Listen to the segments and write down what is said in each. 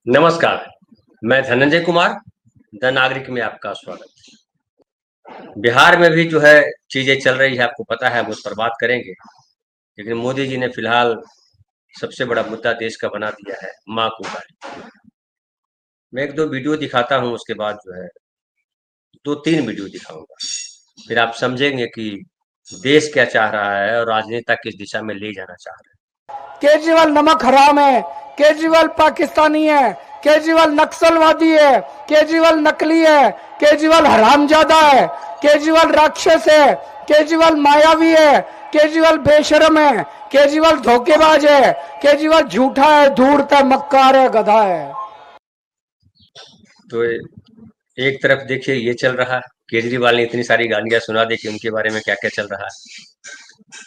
नमस्कार, मैं धनंजय कुमार, द नागरिक में आपका स्वागत। बिहार में भी जो है चीज़ें चल रही है, आपको पता है, हम उस पर बात करेंगे। लेकिन मोदी जी ने फिलहाल सबसे बड़ा मुद्दा देश का बना दिया है, माँ को गाली। मैं 1-2 वीडियो दिखाता हूँ, उसके बाद जो है 2-3 वीडियो दिखाऊँगा। फिर आप समझेंगे कि देश क्या चाह रहा है और राजनेता किस दिशा में ले जाना चाह रहे हैं। केजरीवाल नमक हराम है, केजरीवाल पाकिस्तानी है, केजरीवाल नक्सलवादी है, केजरीवाल नकली है, केजरीवाल हरामजादा है, केजरीवाल राक्षस है, केजरीवाल मायावी है, केजरीवाल बेशरम है, केजरीवाल धोखेबाज है, केजरीवाल झूठा है, धूर्त है, मक्कार है, गधा है। तो एक तरफ देखिए ये चल रहा है, केजरीवाल ने इतनी सारी गालियां सुना दी कि उनके बारे में क्या क्या चल रहा है।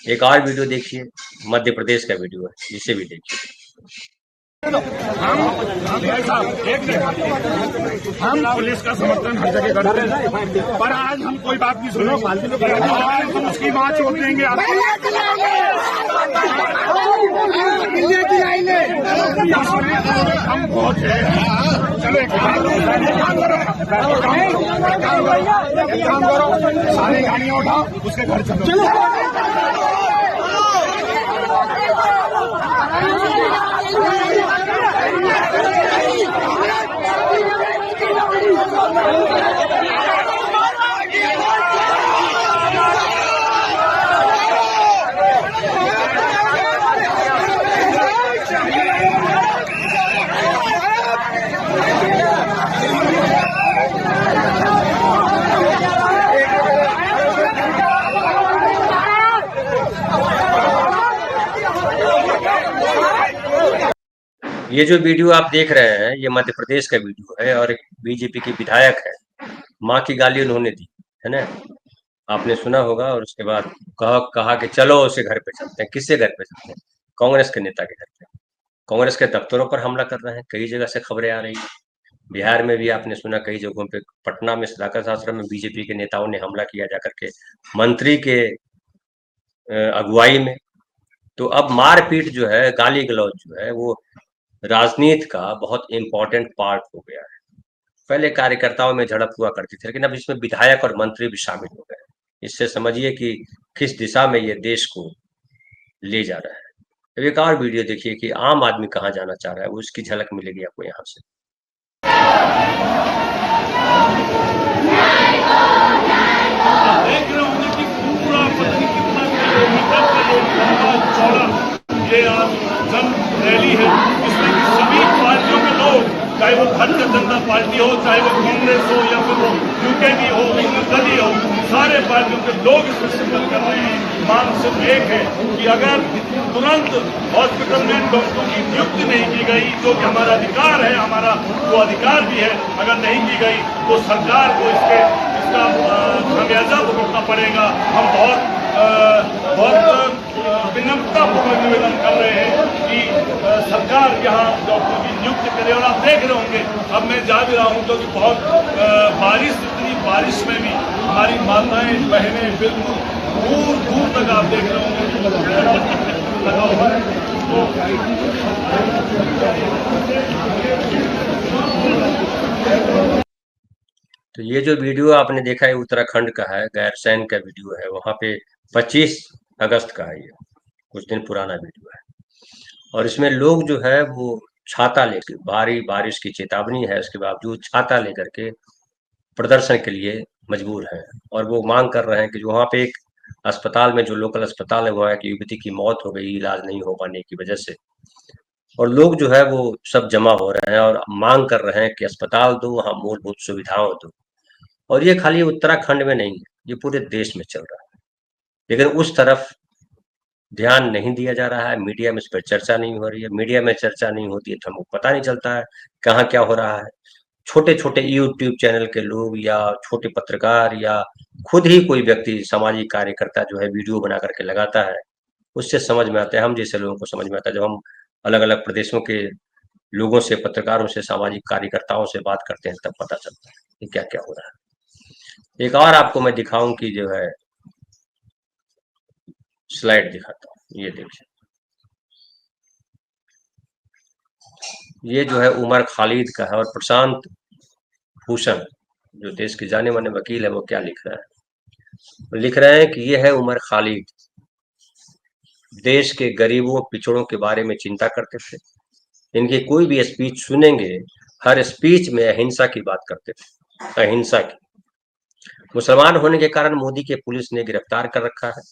एक और वीडियो देखिए, मध्य प्रदेश का वीडियो है, इसे भी देखिए। हम पुलिस का समर्थन हर जगह करते हैं, पर आज हम कोई बात नहीं सुनेंगे। आज हम उसकी बात छोड़ देंगे। हम बहुत चलो एक काम करो, सारी गाड़ियां उठाओ, उसके घर चलो। ये जो वीडियो आप देख रहे हैं, ये मध्य प्रदेश का वीडियो है और एक बीजेपी की विधायक है, माँ की गाली उन्होंने दी है ना, आपने सुना होगा। और उसके बाद कहा कि चलो उसे घर पे चलते हैं। किससे घर पे चलते हैं? कांग्रेस के नेता के घर पे। कांग्रेस के दफ्तरों पर हमला कर रहे हैं, कई जगह से खबरें आ रही हैं। बिहार में भी आपने सुना, कई जगहों पे, पटना में सदाकत आश्रम में बीजेपी के नेताओं ने हमला किया जाकर के मंत्री के अगुवाई में। तो अब मारपीट जो है, गाली गलौज जो है, वो राजनीति का बहुत इम्पोर्टेंट पार्ट हो गया है। पहले कार्यकर्ताओं में झड़प हुआ करती थी, लेकिन अब इसमें विधायक और मंत्री भी शामिल हो गए हैं। इससे समझिए कि किस दिशा में ये देश को ले जा रहा है। अब एक और वीडियो देखिए कि आम आदमी कहाँ जाना चाह रहा है, वो उसकी झलक मिलेगी आपको यहाँ से। देख रहे होंगे कि पूरा पत्नी कितना किलोमीटर चौड़ा ये आज जन रैली है, जिसमें कि सभी पार्टियों के लोग, चाहे वो भारतीय जनता पार्टी हो, चाहे वो कांग्रेस हो, या फिर वो यूकेडी हो, निर्दलीय हो, सारे पार्टियों के लोग इसमें शिरकत कर रहे हैं। मांग सिर्फ एक है कि अगर तुरंत हॉस्पिटल में डॉक्टरों की नियुक्ति नहीं की गई, जो कि हमारा अधिकार है, हमारा वो अधिकार भी है, अगर नहीं की गई तो सरकार को इसका खामियाजा भुगतना पड़ेगा। हम बहुत विनम्रतापूर्वक निवेदन कर रहे हैं कि सरकार यहाँ डॉक्टर की नियुक्ति करे। और आप देख रहे होंगे, अब मैं जा भी रहा हूँ क्योंकि बहुत बारिश, इतनी बारिश में भी हमारी माताएं बहनें बिल्कुल दूर दूर तक आप देख रहे होंगे लगा हुआ है। तो ये जो वीडियो आपने देखा है उत्तराखंड का है, गैरसैंण का वीडियो है। वहां पे 25 अगस्त का है, ये कुछ दिन पुराना वीडियो है। और इसमें लोग जो है वो छाता लेकर, भारी बारिश की चेतावनी है, उसके बावजूद छाता लेकर के प्रदर्शन के लिए मजबूर हैं। और वो मांग कर रहे हैं कि जो वहाँ पे एक अस्पताल में, जो लोकल अस्पताल है, वहाँ एक युवती की मौत हो गई इलाज नहीं हो पाने की वजह से। और लोग जो है वो सब जमा हो रहे हैं और मांग कर रहे हैं कि अस्पताल दो, वहाँ मूलभूत सुविधाओं दो। और ये खाली उत्तराखंड में नहीं है, ये पूरे देश में चल रहा है। लेकिन उस तरफ ध्यान नहीं दिया जा रहा है, मीडिया में इस पर चर्चा नहीं हो रही है। मीडिया में चर्चा नहीं होती है तो हमको पता नहीं चलता है कहाँ क्या हो रहा है। छोटे-छोटे यूट्यूब चैनल के लोग या छोटे पत्रकार या खुद ही कोई व्यक्ति, सामाजिक कार्यकर्ता जो है वीडियो बना करके लगाता है, उससे समझ में आता है, हम जैसे लोगों को समझ में आता है। जब हम अलग-अलग प्रदेशों के लोगों से, पत्रकारों से, सामाजिक कार्यकर्ताओं से बात करते हैं, तब पता चलता है कि क्या-क्या हो रहा है। एक और आपको मैं दिखाऊँ कि जो है स्लाइड दिखाता हूँ, ये देखिए। ये जो है उमर खालिद का है, और प्रशांत भूषण जो देश के जाने माने वकील है वो क्या लिख रहा है, लिख रहे हैं कि ये है उमर खालिद, देश के गरीबों पिछड़ों के बारे में चिंता करते थे, इनकी कोई भी स्पीच सुनेंगे, हर स्पीच में अहिंसा की बात करते थे, अहिंसा की। मुसलमान होने के कारण मोदी के पुलिस ने गिरफ्तार कर रखा है,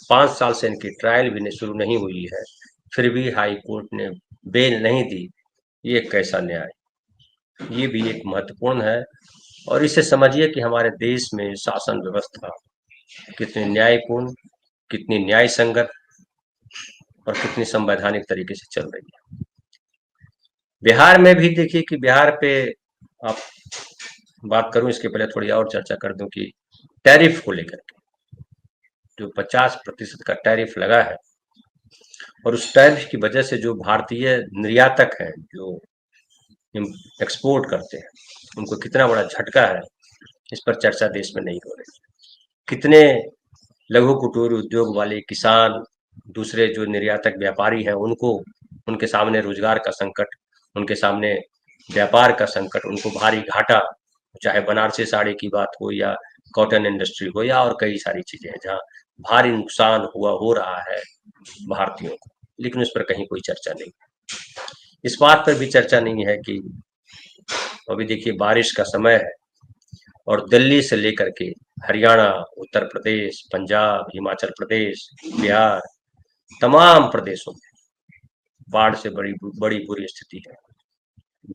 5 साल से इनकी ट्रायल भी शुरू नहीं हुई है, फिर भी हाई कोर्ट ने बेल नहीं दी। ये कैसा न्याय? ये भी एक महत्वपूर्ण है, और इसे समझिए कि हमारे देश में शासन व्यवस्था कितनी न्यायपूर्ण, कितनी न्याय संगत और कितनी संवैधानिक तरीके से चल रही है। बिहार में भी देखिए कि बिहार पे आप बात करूं, इसके पहले थोड़ी और चर्चा कर दूं कि टैरिफ को लेकर के जो 50% का टैरिफ लगा है, और उस टैरिफ की वजह से जो भारतीय निर्यातक हैं, जो एक्सपोर्ट करते हैं, उनको कितना बड़ा झटका है, इस पर चर्चा देश में नहीं हो रही। कितने लघु कुटीर उद्योग वाले किसान, दूसरे जो निर्यातक व्यापारी हैं, उनको उनके सामने रोजगार का संकट, उनके सामने व्यापार का संकट, उनको भारी घाटा, चाहे बनारसी साड़ी की बात हो या कॉटन इंडस्ट्री हो या और कई सारी चीजें हैं जहाँ भारी नुकसान हो रहा है भारतीयों को, लेकिन उस पर कहीं कोई चर्चा नहीं। इस बात पर भी चर्चा नहीं है कि अभी देखिए बारिश का समय है, और दिल्ली से लेकर के हरियाणा, उत्तर प्रदेश, पंजाब, हिमाचल प्रदेश, बिहार, तमाम प्रदेशों में बाढ़ से बड़ी बड़ी बुरी स्थिति है।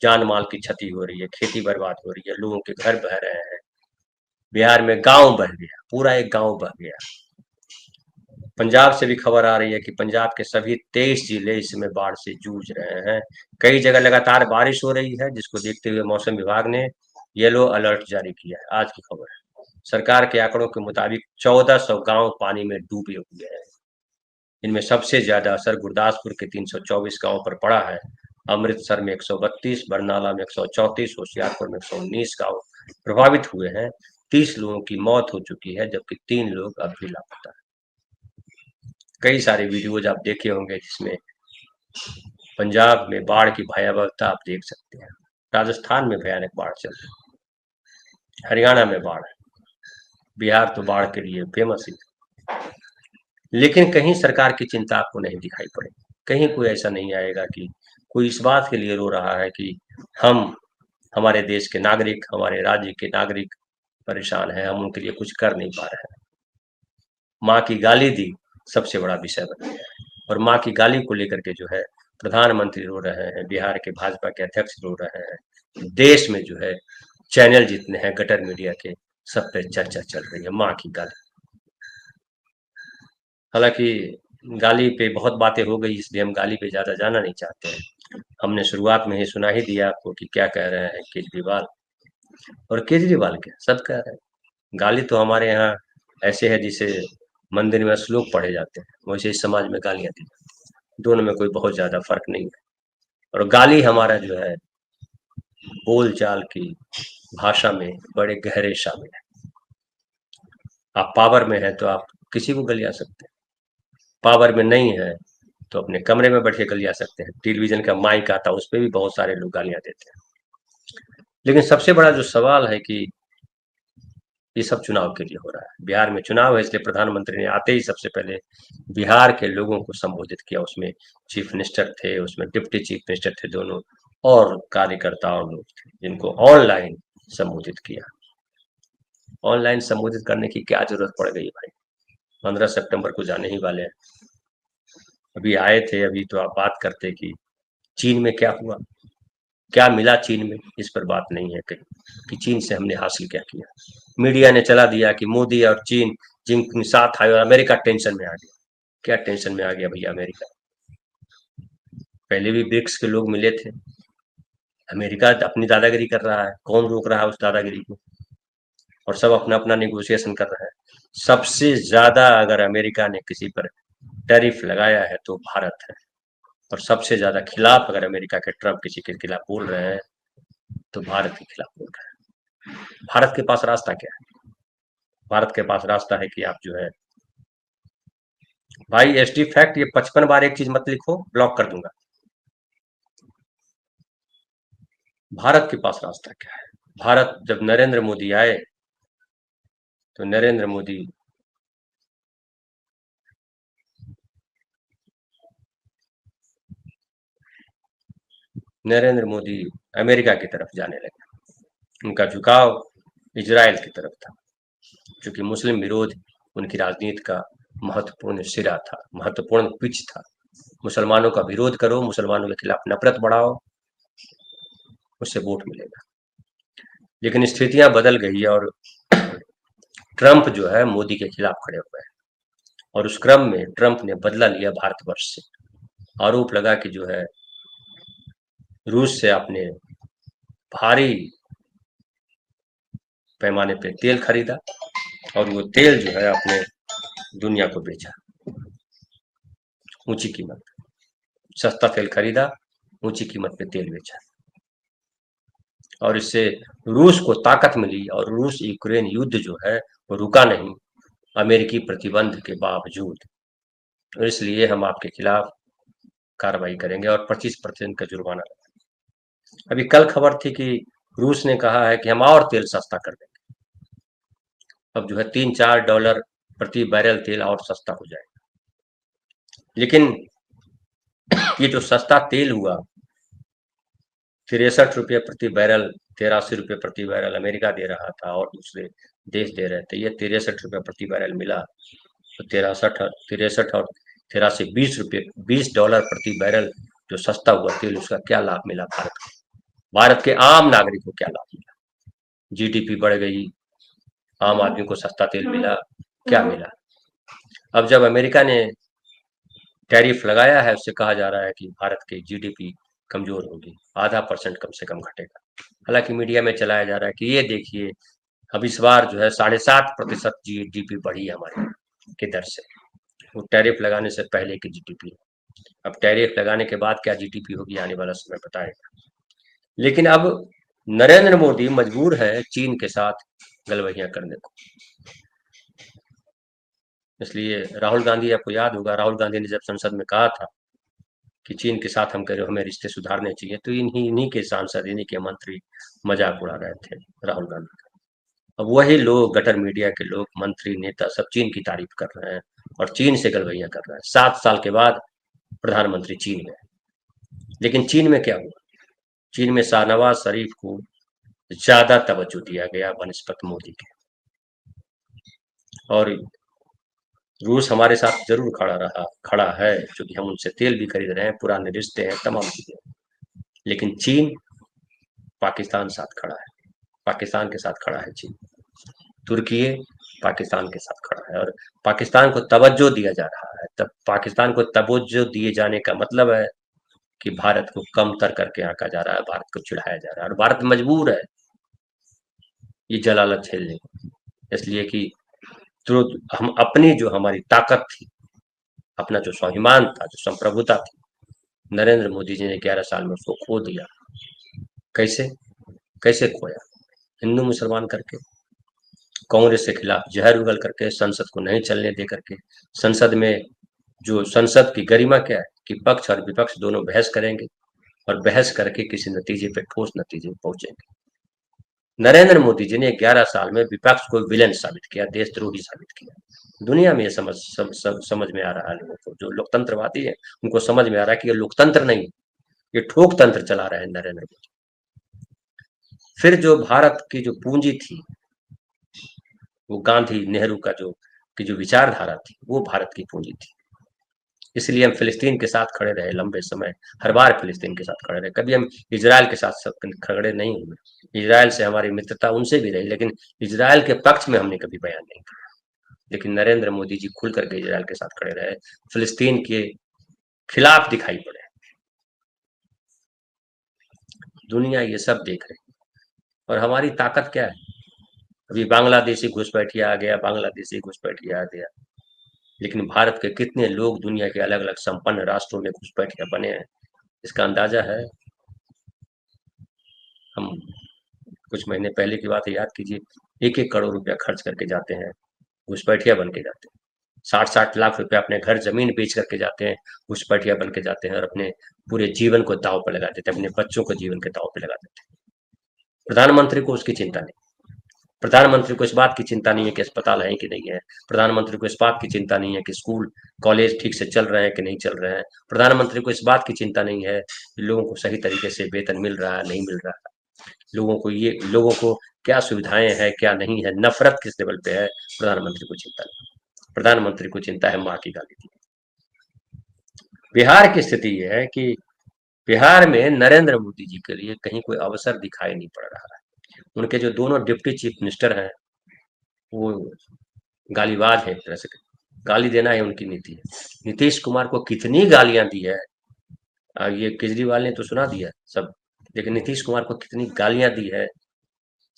जान माल की क्षति हो रही है, खेती बर्बाद हो रही है, लोगों के घर बह रहे हैं। बिहार में गांव बह गया, पूरा एक गांव बह गया। पंजाब से भी खबर आ रही है कि पंजाब के सभी 23 जिले इस समय बाढ़ से जूझ रहे हैं। कई जगह लगातार बारिश हो रही है, जिसको देखते हुए मौसम विभाग ने येलो अलर्ट जारी किया है। आज की खबर है, सरकार के आंकड़ों के मुताबिक 1400 गांव पानी में डूबे हुए हैं। इनमें सबसे ज्यादा असर गुरदासपुर के 324 गांव पर पड़ा है। अमृतसर में 132, बरनाला में 134, होशियारपुर में 119 गांव प्रभावित हुए हैं। 30 लोगों की मौत हो चुकी है, जबकि 3 लोग अब भी लापता है। कई सारे वीडियोज आप देखे होंगे जिसमें पंजाब में बाढ़ की भयावहता आप देख सकते हैं। राजस्थान में भयानक बाढ़ चल रही है, हरियाणा में बाढ़ है, बिहार तो बाढ़ के लिए फेमस ही, लेकिन कहीं सरकार की चिंता आपको नहीं दिखाई पड़ेगी। कहीं कोई ऐसा नहीं आएगा कि कोई इस बात के लिए रो रहा है कि हम, हमारे देश के नागरिक, हमारे राज्य के नागरिक परेशान हैं, हम उनके लिए कुछ कर नहीं पा रहे हैं। माँ की गाली दी सबसे बड़ा विषय बन गया है, और माँ की गाली को लेकर के जो है प्रधानमंत्री रो रहे हैं, बिहार के भाजपा के अध्यक्ष रो रहे हैं, देश में जो है चैनल जितने हैं गटर मीडिया के, सब पे चर्चा चल रही है माँ की गाली। हालांकि गाली पे बहुत बातें हो गई, इसलिए हम गाली पे ज्यादा जाना नहीं चाहते हैं। हमने शुरुआत में ही सुना ही दिया आपको कि क्या कह रहे हैं केजरीवाल, और केजरीवाल क्या सब कह रहे हैं। गाली तो हमारे यहाँ ऐसे है जिसे मंदिर में श्लोक पढ़े जाते हैं, वैसे इस समाज में गालियां दी जाती हैं। दोनों में कोई बहुत ज्यादा फर्क नहीं है, और गाली हमारा जो है बोल चाल की भाषा में बड़े गहरे शामिल है। आप पावर में है तो आप किसी को गलिया सकते हैं, पावर में नहीं है तो अपने कमरे में बैठ के गलिया सकते हैं। टेलीविजन का माइक आता है, उस पर भी बहुत सारे लोग गालियां देते हैं। लेकिन सबसे बड़ा जो सवाल है कि ये सब चुनाव के लिए हो रहा है। बिहार में चुनाव है, इसलिए प्रधानमंत्री ने आते ही सबसे पहले बिहार के लोगों को संबोधित किया। उसमें चीफ मिनिस्टर थे, उसमें डिप्टी चीफ मिनिस्टर थे दोनों, और कार्यकर्ता और लोग थे, जिनको ऑनलाइन संबोधित किया। ऑनलाइन संबोधित करने की क्या जरूरत पड़ गई भाई? 15 सितंबर को जाने ही वाले हैं। अभी आए थे, अभी तो आप बात करते कि चीन में क्या हुआ, क्या मिला चीन में, इस पर बात नहीं है कहीं कि चीन से हमने हासिल क्या किया। मीडिया ने चला दिया कि मोदी और चीन जिन साथ आए, अमेरिका टेंशन में आ गया। क्या टेंशन में आ गया भैया अमेरिका? पहले भी ब्रिक्स के लोग मिले थे। अमेरिका अपनी दादागिरी कर रहा है, कौन रोक रहा है उस दादागिरी को? और सब अपना अपना निगोशिएशन कर रहे हैं। सबसे ज्यादा अगर अमेरिका ने किसी पर टैरिफ लगाया है तो भारत है, और सबसे ज्यादा खिलाफ अगर अमेरिका के ट्रम्प किसी के खिलाफ बोल रहे हैं तो भारत के खिलाफ बोल रहे हैं। भारत के पास रास्ता क्या है? भारत के पास रास्ता है कि आप जो है भाई, एसटी फैक्ट, ये 55 बार एक चीज मत लिखो, ब्लॉक कर दूंगा। भारत के पास रास्ता क्या है? भारत जब नरेंद्र मोदी आए तो नरेंद्र मोदी अमेरिका की तरफ जाने लगे। उनका झुकाव इजराइल की तरफ था, क्योंकि मुस्लिम विरोध उनकी राजनीति का महत्वपूर्ण सिरा था, महत्वपूर्ण पिच था। मुसलमानों का विरोध करो, मुसलमानों के खिलाफ नफरत बढ़ाओ, उससे वोट मिलेगा। लेकिन स्थितियां बदल गई और ट्रंप जो है मोदी के खिलाफ खड़े हुए हैं, और उस क्रम में ट्रंप ने बदला लिया भारतवर्ष से। आरोप लगा कि जो है रूस से आपने भारी पैमाने पे तेल खरीदा और वो तेल जो है अपने दुनिया को बेचा ऊंची कीमत पे। सस्ता तेल खरीदा, ऊंची कीमत पे तेल बेचा, और इससे रूस को ताकत मिली और रूस यूक्रेन युद्ध जो है वो रुका नहीं अमेरिकी प्रतिबंध के बावजूद। और इसलिए हम आपके खिलाफ कार्रवाई करेंगे और 25% का जुर्माना लगाएंगे। अभी कल खबर थी कि रूस ने कहा है कि हम और तेल सस्ता कर देंगे। अब जो है $3-4 प्रति बैरल तेल और सस्ता हो जाएगा। लेकिन ये जो सस्ता तेल हुआ, 63 रुपये प्रति बैरल, 83 रुपये प्रति बैरल अमेरिका दे रहा था और दूसरे देश दे रहे थे। ये 63 रुपये प्रति बैरल मिला तो 63 और 83 ₹20, $20 प्रति बैरल जो सस्ता हुआ तेल, उसका क्या लाभ मिला भारत को? भारत के आम नागरिक को क्या लाभ मिला? जीडीपी बढ़ गई, आम आदमी को सस्ता तेल मिला, क्या मिला? अब जब अमेरिका ने टैरिफ लगाया है, उससे कहा जा रहा है कि भारत की जीडीपी कमजोर होगी, आधा % कम से कम घटेगा। हालांकि मीडिया में चलाया जा रहा है कि ये देखिए अब इस बार जो है 7.5% जीडीपी बढ़ी है हमारी की दर से, वो टैरिफ लगाने से पहले की जीडीपी। अब टैरिफ लगाने के बाद क्या जीडीपी होगी, आने वाला समय बताएगा। लेकिन अब नरेंद्र मोदी मजबूर है चीन के साथ गलवहियां करने को। इसलिए राहुल गांधी, आपको याद होगा राहुल गांधी ने जब संसद में कहा था कि चीन के साथ हमें रिश्ते सुधारने चाहिए, तो इन्हीं के सांसद, इन्हीं के मंत्री मजाक उड़ा रहे थे राहुल गांधी का। अब वही लोग, गटर मीडिया के लोग, मंत्री, नेता सब चीन की तारीफ कर रहे हैं और चीन से गलवैया कर रहे हैं। 7 साल के बाद प्रधानमंत्री चीन में। लेकिन चीन में क्या हुआ? चीन में शाहनवाज शरीफ को ज्यादा तवज्जो दिया गया बनस्पत मोदी के, और रूस हमारे साथ जरूर खड़ा है, क्योंकि हम उनसे तेल भी खरीद रहे हैं, पुराने रिश्ते हैं, तमाम चीजें। लेकिन चीन पाकिस्तान साथ खड़ा है, पाकिस्तान के साथ खड़ा है चीन। तुर्की पाकिस्तान के साथ खड़ा है और पाकिस्तान को तवज्जो दिया जा रहा है। तब पाकिस्तान को तवज्जो दिए जाने का मतलब है कि भारत को कमतर करके आंका जा रहा है, भारत को चिढ़ाया जा रहा है, और भारत मजबूर है ये जलालत झेलने को। इसलिए कि तो हम अपनी जो हमारी ताकत थी, अपना जो स्वाभिमान था, जो संप्रभुता थी, नरेंद्र मोदी जी ने 11 साल में उसको खो दिया। कैसे कैसे खोया? हिंदू मुसलमान करके, कांग्रेस के खिलाफ जहर उगल करके, संसद को नहीं चलने दे करके। संसद में जो संसद की गरिमा क्या है कि पक्ष और विपक्ष दोनों बहस करेंगे और बहस करके किसी नतीजे पे, ठोस नतीजे पे पहुंचेंगे। नरेंद्र मोदी जी ने 11 साल में विपक्ष को विलेन साबित किया, देशद्रोही साबित किया। दुनिया में ये समझ में आ रहा है लोगों को, जो लोकतंत्रवादी है उनको समझ में आ रहा है कि ये लोकतंत्र नहीं, ये ठोक तंत्र चला रहे हैं नरेंद्र मोदी। फिर जो भारत की जो पूंजी थी, वो गांधी नेहरू का जो विचारधारा थी, वो भारत की पूंजी थी। इसलिए हम फिलिस्तीन के साथ खड़े रहे लंबे समय, हर बार फिलिस्तीन के साथ खड़े रहे। कभी हम इजराइल के साथ खड़े नहीं हुए। इजराइल से हमारी मित्रता उनसे भी रही, लेकिन इजराइल के पक्ष में हमने कभी बयान नहीं किया। लेकिन नरेंद्र मोदी जी खुल करके इजराइल के साथ खड़े रहे, फिलिस्तीन के खिलाफ दिखाई पड़े। दुनिया ये सब देख रही, और हमारी ताकत क्या है? अभी बांग्लादेशी घुसपैठिया आ गया, बांग्लादेशी घुसपैठिया आ गया, लेकिन भारत के कितने लोग दुनिया के अलग अलग संपन्न राष्ट्रों में घुसपैठिया बने हैं, इसका अंदाजा है? हम कुछ महीने पहले की बात है, याद कीजिए, 1-1 करोड़ रुपया खर्च करके जाते हैं, घुसपैठिया बन के जाते हैं। 60-60 लाख रुपए अपने घर जमीन बेच करके जाते हैं, घुसपैठिया बन के जाते हैं और अपने पूरे जीवन को दांव पे लगा देते हैं, अपने बच्चों को जीवन के दांव पे लगा देते हैं। प्रधानमंत्री को उसकी चिंता नहीं। प्रधानमंत्री को इस बात की चिंता नहीं है कि अस्पताल है कि नहीं है। प्रधानमंत्री को इस बात की चिंता नहीं है कि स्कूल कॉलेज ठीक से चल रहे हैं कि नहीं चल रहे हैं। प्रधानमंत्री को इस बात की चिंता नहीं है कि लोगों को सही तरीके से वेतन मिल रहा है नहीं मिल रहा है, लोगों को क्या सुविधाएं हैं क्या नहीं है, नफरत किस लेवल पे है, प्रधानमंत्री को चिंता नहीं। प्रधानमंत्री को चिंता है माँ की गाली की। बिहार की स्थिति यह है कि बिहार में नरेंद्र मोदी जी के लिए कहीं कोई अवसर दिखाई नहीं पड़ रहा है। उनके जो दोनों डिप्टी चीफ मिनिस्टर हैं वो गालीबाज है, एक तरह से गाली देना है उनकी नीति है। नीतीश कुमार को कितनी गालियां दी है, ये केजरीवाल ने तो सुना दिया सब, लेकिन नीतीश कुमार को कितनी गालियां दी है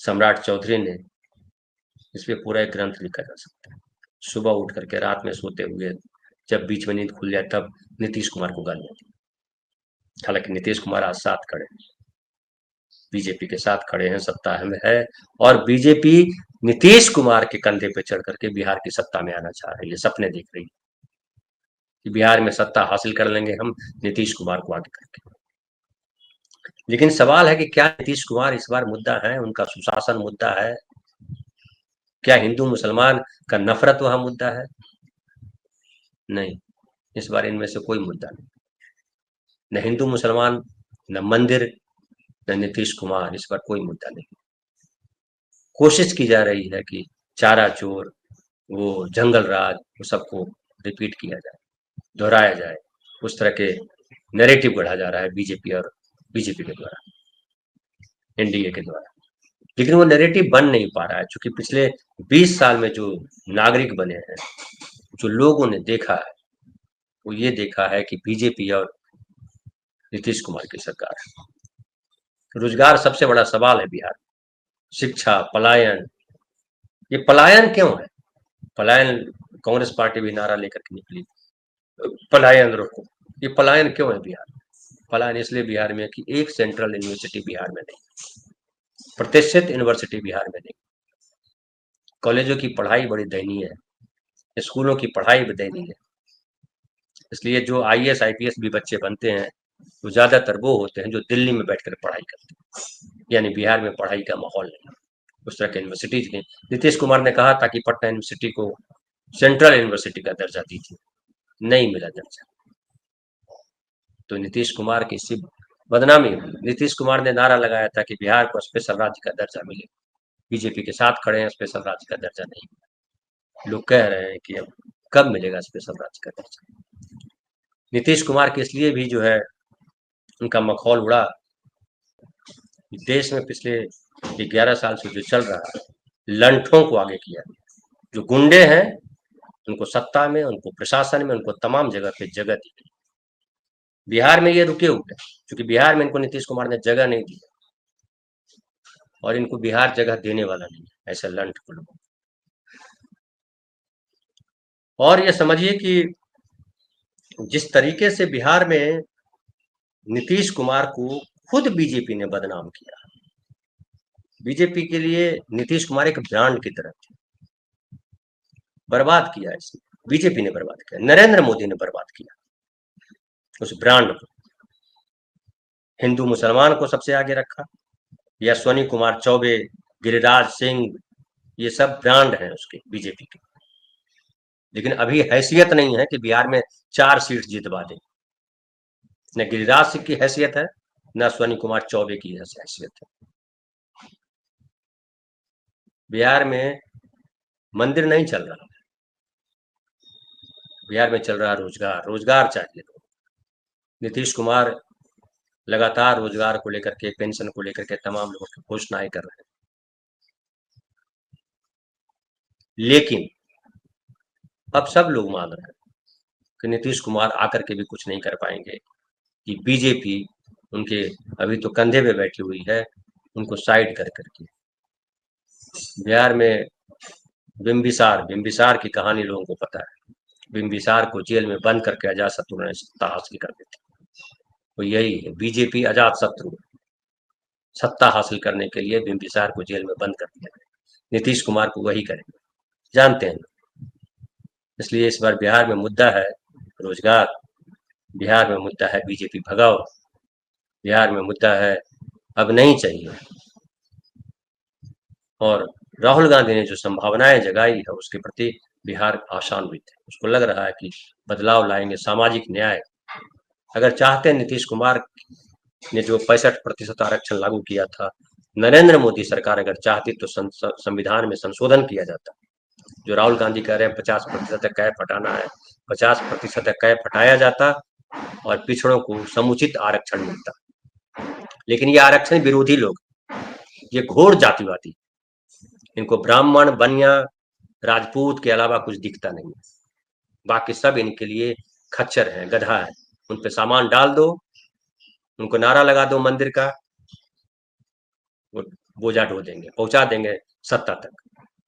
सम्राट चौधरी ने, इस पे पूरा एक ग्रंथ लिखा जा सकता है। सुबह उठ करके रात में सोते हुए जब बीच में नींद खुल जाए तब नीतीश कुमार को गालियां दी। हालांकि नीतीश कुमार आज साथ खड़े हैं, बीजेपी के साथ खड़े हैं, सत्ता में है, और बीजेपी नीतीश कुमार के कंधे पे चढ़ करके बिहार की सत्ता में आना चाह रही है, सपने देख रही है कि बिहार में सत्ता हासिल कर लेंगे हम नीतीश कुमार को आगे करके। लेकिन सवाल है कि क्या नीतीश कुमार इस बार मुद्दा है, उनका सुशासन मुद्दा है, क्या हिंदू मुसलमान का नफरत वहां मुद्दा है? नहीं, इस बार इनमें से कोई मुद्दा नहीं, न हिंदू मुसलमान, न मंदिर, न नीतीश कुमार, इस बार कोई मुद्दा नहीं। कोशिश की जा रही है कि चारा चोर, वो जंगल राज, वो सबको रिपीट किया जाए, दोहराया जाए, उस तरह के नैरेटिव गढ़ा जा रहा है बीजेपी के द्वारा, एनडीए के द्वारा। लेकिन वो नैरेटिव बन नहीं पा रहा है, क्योंकि पिछले 20 साल में जो नागरिक बने हैं, जो लोगों ने देखा है, वो ये देखा है कि बीजेपी और नीतीश कुमार की सरकार है। रोजगार सबसे बड़ा सवाल है बिहार, शिक्षा, पलायन। ये पलायन क्यों है? पलायन, कांग्रेस पार्टी भी नारा लेकर के निकली, पलायन रोको। ये पलायन क्यों है बिहार में? पलायन इसलिए बिहार में कि एक सेंट्रल यूनिवर्सिटी बिहार में नहीं, प्रतिष्ठित यूनिवर्सिटी बिहार में नहीं, कॉलेजों की पढ़ाई बड़ी दयनीय है, स्कूलों की पढ़ाई भी दयनीय है। इसलिए जो आईएएस आईपीएस भी बच्चे बनते हैं तो ज्यादातर वो होते हैं जो दिल्ली में बैठकर पढ़ाई करते हैं, यानी बिहार में पढ़ाई का माहौल नहीं, उस तरह के यूनिवर्सिटीज नहीं। नीतीश कुमार ने कहा था कि पटना यूनिवर्सिटी को सेंट्रल यूनिवर्सिटी का दर्जा दीजिए, नहीं मिला दर्जा, तो नीतीश कुमार की सिर्फ बदनामी हुई। नीतीश कुमार ने नारा लगाया था कि बिहार को स्पेशल राज्य का दर्जा मिले, बीजेपी के साथ खड़े हैं, स्पेशल राज्य का दर्जा नहीं मिला। लोग कह रहे हैं कि अब कब मिलेगा स्पेशल राज्य का दर्जा। नीतीश कुमार के इसलिए भी जो है उनका मखौल उड़ा, देश में पिछले 11 साल से जो चल रहा है, लंठों को आगे किया, जो गुंडे हैं उनको सत्ता में, उनको प्रशासन में, उनको तमाम जगह पे जगह दी गई। बिहार में ये रुके हुए, क्योंकि बिहार में इनको नीतीश कुमार ने जगह नहीं दी और इनको बिहार जगह देने वाला नहीं है, ऐसे लंठ को लोगों। और ये समझिए कि जिस तरीके से बिहार में नीतीश कुमार को खुद बीजेपी ने बदनाम किया, बीजेपी के लिए नीतीश कुमार एक ब्रांड की तरह थे, बर्बाद किया इसने, बीजेपी ने बर्बाद किया, नरेंद्र मोदी ने बर्बाद किया उस ब्रांड को। हिंदू मुसलमान को सबसे आगे रखा, यशवनी कुमार चौबे, गिरिराज सिंह, ये सब ब्रांड हैं उसके बीजेपी के, लेकिन अभी हैसियत नहीं है कि बिहार में 4 सीट जितवा दे। न गिरिराज सिंह की हैसियत है, न अश्वनी कुमार चौबे की हैसियत है। बिहार में मंदिर नहीं चल रहा, बिहार में चल रहा रोजगार, रोजगार चाहिए लोग। नीतीश कुमार लगातार रोजगार को लेकर के, पेंशन को लेकर के तमाम लोगों की घोषणाएं कर रहे हैं, लेकिन अब सब लोग मान रहे हैं कि नीतीश कुमार आकर के भी कुछ नहीं कर पाएंगे, कि बीजेपी उनके अभी तो कंधे पे बैठी हुई है, उनको साइड कर करके। बिहार में बिम्बिसार की कहानी लोगों को पता है, बिम्बिसार को जेल में बंद करके अजात शत्रु ने सत्ता हासिल कर दी थी। तो यही है बीजेपी, अजात शत्रु, सत्ता हासिल करने के लिए बिम्बिसार को जेल में बंद कर दिया। नीतीश कुमार को वही करेंगे, जानते हैं। इसलिए इस बार बिहार में मुद्दा है रोजगार, बिहार में मुद्दा है बीजेपी भगाओ, बिहार में मुद्दा है अब नहीं चाहिए। और राहुल गांधी ने जो संभावनाएं जगाई है उसके प्रति बिहार आशान्वित है। उसको लग रहा है कि बदलाव लाएंगे, सामाजिक न्याय। अगर चाहते नीतीश कुमार ने जो 65% आरक्षण लागू किया था, नरेंद्र मोदी सरकार अगर चाहती तो संविधान में संशोधन किया जाता। जो राहुल गांधी कह रहे हैं 50% कैप हटाना है, 50% कैप हटाया जाता और पिछड़ों को समुचित आरक्षण मिलता। लेकिन ये आरक्षण विरोधी लोग, ये घोर जातिवादी, इनको ब्राह्मण, बनिया, राजपूत के अलावा कुछ दिखता नहीं है। बाकी सब इनके लिए खच्चर है, गधा है। उन पे सामान डाल दो, उनको नारा लगा दो मंदिर का, वो बोझा ढो देंगे, पहुंचा देंगे सत्ता तक।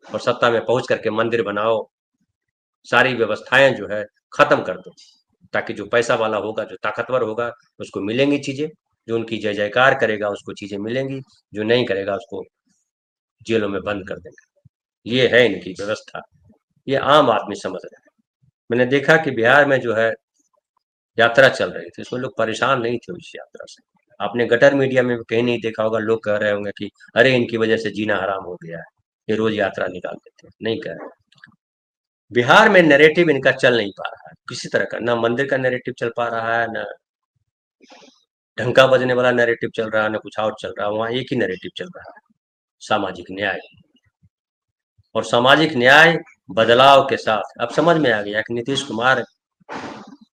और सत्ता में पहुंच करके मंदिर बनाओ, सारी व्यवस्थाएं जो है खत्म कर दो, ताकि जो पैसा वाला होगा, जो ताकतवर होगा, उसको मिलेंगी चीजें, जो उनकी जय जयकार करेगा उसको चीजें मिलेंगी, जो नहीं करेगा उसको जेलों में बंद कर देंगे। ये है इनकी व्यवस्था, ये आम आदमी समझ रहे हैं। मैंने देखा कि बिहार में जो है यात्रा चल रही थी, उसमें लोग परेशान नहीं थे उस यात्रा से। आपने गटर मीडिया में कहीं नहीं देखा होगा, लोग कह रहे होंगे कि अरे इनकी वजह से जीना हराम हो गया है, ये रोज यात्रा निकाल देते हैं। नहीं कह रहे। बिहार में नैरेटिव इनका चल नहीं पा रहा है किसी तरह का, ना मंदिर का नैरेटिव चल पा रहा है, ना ढंका बजने वाला नैरेटिव चल रहा है, ना कुछ और चल रहा है। वहां एक ही नैरेटिव चल रहा है, सामाजिक न्याय। और सामाजिक न्याय बदलाव के साथ अब समझ में आ गया कि नीतीश कुमार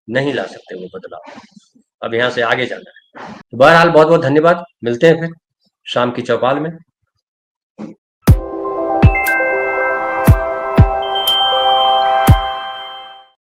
नहीं ला सकते वो बदलाव, अब यहाँ से आगे जाना है। तो बहरहाल बहुत बहुत धन्यवाद, मिलते हैं फिर शाम की चौपाल में।